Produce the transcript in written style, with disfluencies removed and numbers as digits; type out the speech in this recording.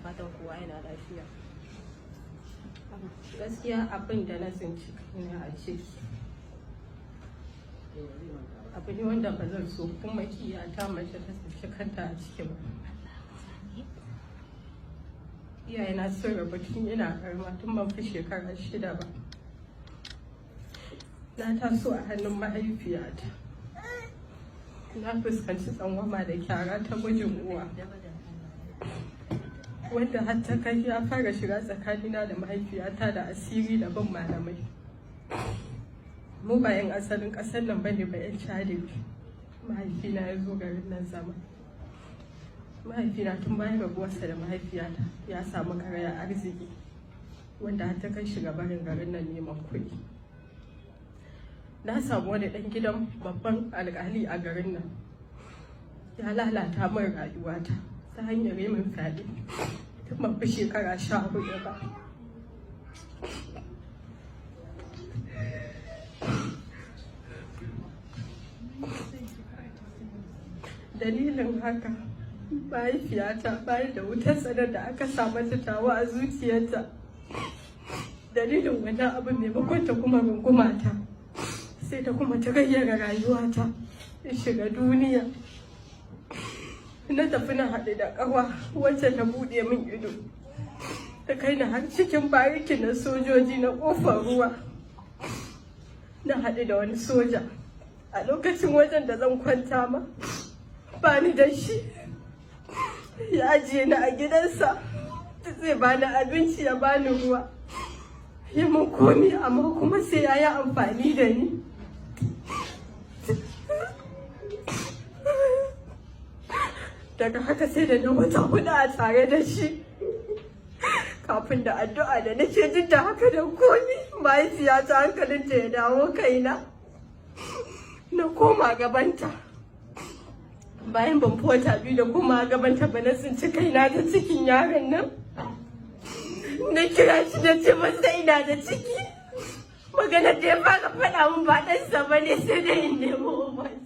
fatan kowa yana lafiya. Gaskiya abin da na tsinci ina a ciki abu ne wanda ba zan so kuma kiyata mace ta tsinci kanta a ciki ba. Iyayena sun rabu tun ina karama, tun ban fi shekara 6 ba. Na taso a hannun mahaifiyata. Na fuskanci tsangwama da kyara ta mijin uwa, wanda har ta kai ya fara shiga tsakanina da mahaifiyata da asiri da bin malamai. Mu ba 'yan asalin ƙasar nan bane ba, 'yan Chadi. Mahaifina ya zo garin nan zama. Mahaifina tun bayan rabuwarsa da mahaifiyata ya samu karaya arziki, wanda har ta kai shiga barin garin nan neman kuɗi. Na samu wani ɗan gidan babban alƙali a garin nan ya lalata min rayuwata ta hanyar yi min fyaɗe tun ban fi shekara 14 ba. Dalilin haka mahaifiyata bayan da wutar tsanar da aka sa mata tawa a zuciyarta, dalilin wannan abin maimakon ta kuma rungumata sai ta kuma ta gayyara rayuwata in shiga duniya. Na tafi na haɗu da ƙawa wacce ta buɗe min ido, ta kai ni har cikin bariki na sojoji na ƙofar ruwa. Na haɗu da wani soja a lokacin wajen da zan kwanta ma ba ni da shi, ya ajiye ni a gidansa, zai bani abinci ya bani ruwa, yi min komi, amma kuma sai ya yi amfani da ni. Daga haka sai da na wata 4 a tare da shi, kafin da addu'a da nake jin da haka da komi mahaifiyata hankalinta ya dawo kaina. Na koma gabanta, bayan ban fi wata 2 da koma gabanta ba, na tsinci kaina da cikin yaron nan. Na kira shi da ce masa ina da ciki. Maganar da ya fara faɗa min ba ɗansa ba ne, sai dai in nemo ubansa.